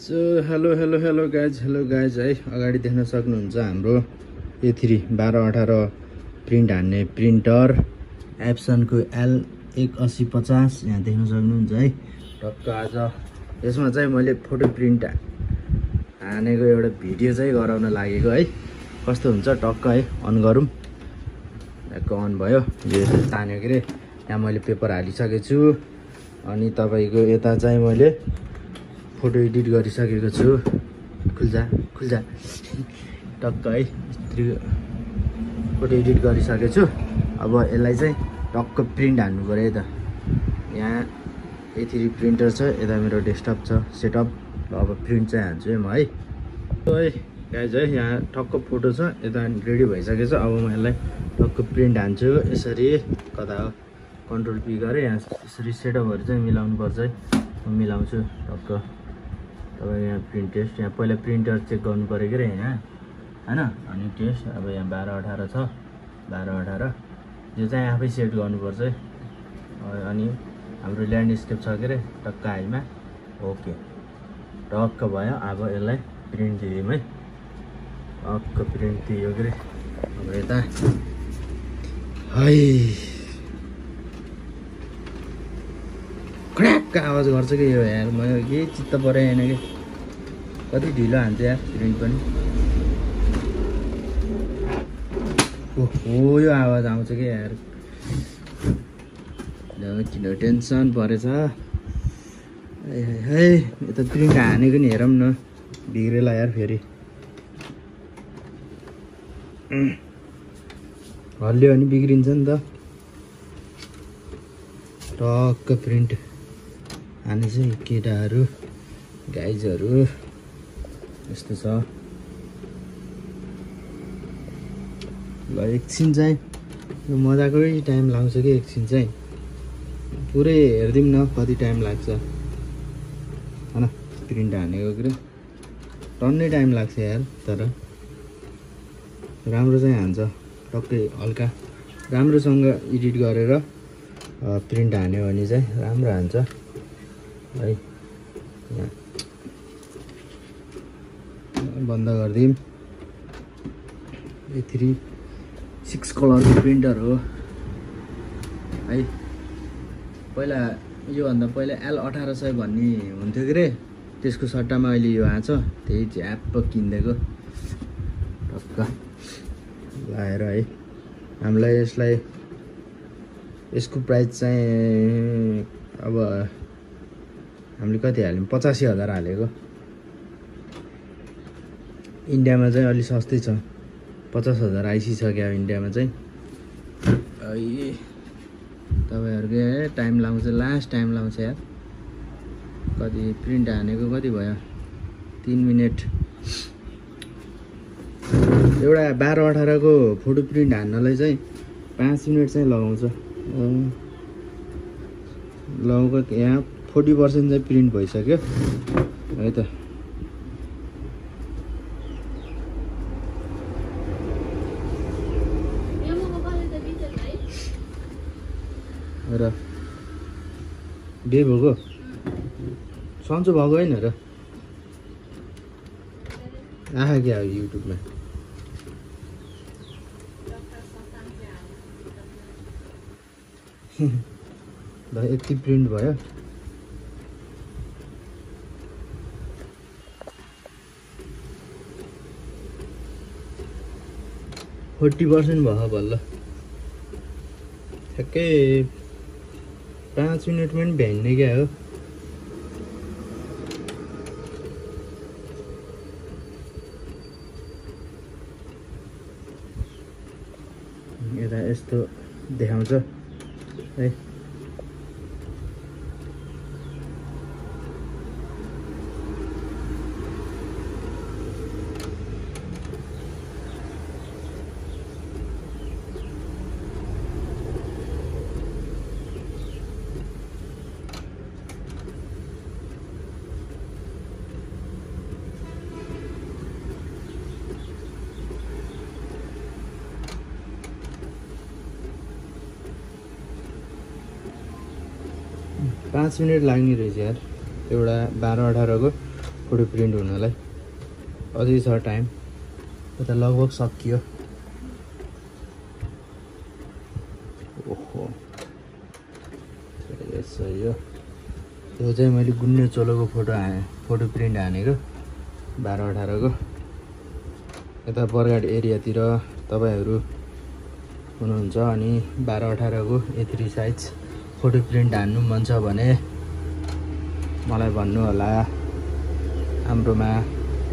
So hello guys है अगाडि देख्न सक्नुहुन्छ हाम्रो A3 1218 प्रिन्ट हान्ने प्रिन्टर एप्सनको L1850 यहाँ देख्न सक्नुहुन्छ है। टक्क आज यसमा चाहिँ मैले फोटो प्रिन्ट हानेको एउटा भिडियो चाहिँ गराउन लागेको है। कस्तो हुन्छ टक्क है अन गरौँ। टक्क अन भयो, यो तान्यो के रे। यहाँ मैले पेपर हालिसकेको छु अनि तपाईको यता चाहिँ मैले फोटो एडिट गरिसकेको छु। खुल्जा टक्क है फोटो एडिट गरिसकेको छु। अब यसलाई चाहिँ टक्क प्रिन्ट हान्नु पर्यो है त। यहाँ A3 प्रिन्टर छ, यता मेरो डेस्कटप छ सेटअप। ल अब प्रिन्ट चाहिँ हान्छु है म है। गाइज है यहाँ टक्क फोटो छ, यता रेडी भइसकेको छ। अब म यसलाई टक्क प्रिन्ट हान्छु। यसरी कता हो कन्ट्रोल पी गरेँ, यहाँ यसरी सेटअपहरू चाहिँ मिलाउनु पर्छ है। म मिलाउँछु टक्क। तपाईँ यहाँ प्रिन्ट टेस्ट, यहाँ पहिला प्रिन्टर चेक गर्नु पऱ्यो के अरे यहाँ हैन। अनि टेस्ट अब यहाँ 1218 छ, 1218 यो चाहिँ आफै सेट गर्नुपर्छ है। अनि हाम्रो ल्यान्डस्केप छ के अरे टक्क हाइमा। ओके टक्क भयो। अब यसलाई प्रिन्ट दियौँ है। टक्क प्रिन्ट दियो के अरे। अब यता है क्र्याक आवाज गर्छ कि यो यार। म के चित्त परेन कि कति ढिलो हान्छ यार प्रिन्ट पनि। ओहो यो आवाज आउँछ कि यार। किन टेन्सन परेछ है। यता प्रिन्ट हानेको नि हेरौँ न, बिग्रेला यार फेरि। हल्लियो भने बिग्रिन्छ नि त। टक्क प्रिन्ट हानेछ केटाहरू गाइजहरू। यस्तो छ। ल एकछिन चाहिँ यो मजाकै टाइम लाग्छ कि एकछिन चाहिँ पुरै हेरिदिउँ न कति टाइम लाग्छ हैन। प्रिन्ट हानेको के टन्नै टाइम लाग्छ यार, तर राम्रो चाहिँ हान्छ। टक्कै हल्का राम्रोसँग एडिट गरेर प्रिन्ट हान्यो भने चाहिँ राम्रो हान्छ है। यहाँ बन्द गरिदिउँ। A3 6 कलरको प्रिन्टर हो है। पहिला योभन्दा पहिला L1800 भन्ने हुन्थ्यो के रे, त्यसको सट्टामा अहिले यो आछ। त्यही झ्याप्प किनिदिएको टक्क लाएर है। हामीलाई यसको प्राइस चाहिँ अब हामीले कति हाल्यौँ, 85,000 हालेको। इन्डियामा चाहिँ अलि सस्तै छ, 50,000 आइसक्यो इन्डियामा चाहिँ। तपाईँहरूको टाइम लाउँछ, लास्ट टाइम लाउँछ यार। कति प्रिन्ट हानेको कति भयो, 3 मिनट। एउटा 1218 को फोटो प्रिन्ट हान्नलाई चाहिँ 5 मिनट चाहिँ लगाउँछ। लगभग यहाँ 40% चाहिँ प्रिन्ट भइसक्यो है त। र डे भएको सन्चो भएको होइन र आहा क्या हो युट्युबमा। ल यति प्रिन्ट भयो। फोर्टी % भयो बल्ल। ठ्याक्कै 5 मिनटमा पनि भ्याइने क्या हो। यता यस्तो देखाउँछ है। पाँच मिनट लाग्ने रहेछ यार एउटा 1218 को फोटो प्रिन्ट हुनलाई अझै छ टाइम यता लगभग सकियो ओहो यो चाहिँ मैले गुन्ने चोलोको फोटो प्रिन्ट हानेको 12-18 को यता बरगाड एरियातिर तपाईहरु हुनुहुन्छ अनि 12-18 को A3 साइज फोटो प्रिन्ट हान्नु मन छ भने मलाई भन्नु होला हाम्रोमा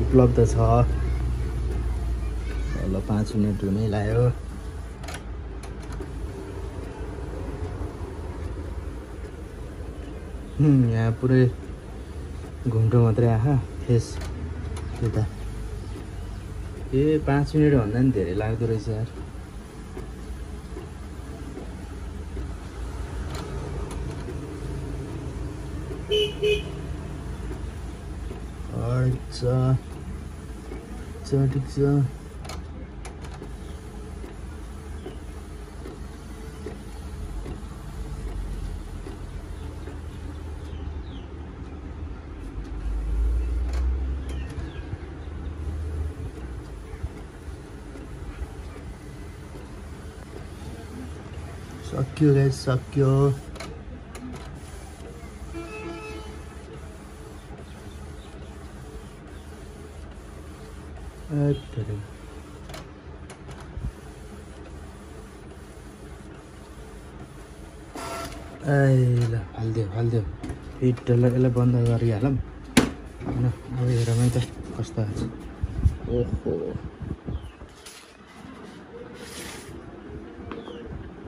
उपलब्ध छ ल 5 मिनेट हुनै लाग्यो यहाँ पुरै घुम्टो मात्रै आहा फेस यता 5 मिनेट भन्दा नि धेरै लाग्दो रहेछ यार ठिक छ सक्यो गाइस सक्यो ल हाल्दियो हिटरलाई बन्द गरिहालौँ हैन अब हेरौँ त कस्तो आछ ओहो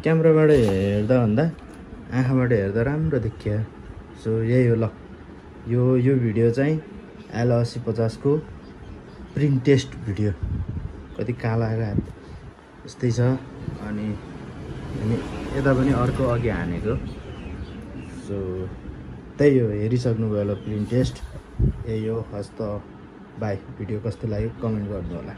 क्यामेराबाट हेर्दा भन्दा आँखाबाट हेर्दा राम्रो देखियो सो यही हो ल यो भिडियो चाहिँ L8050 को प्रिन्ट टेस्ट भिडियो कति काला आएको यस्तै छ अनि यता पनि अर्को अघि हानेको सो त्यही हो हेरिसक्नु भयो ल प्रिन्ट टेस्ट यही हो हस्त बाई भिडियो कस्तो लाग्यो कमेन्ट गर्नु होला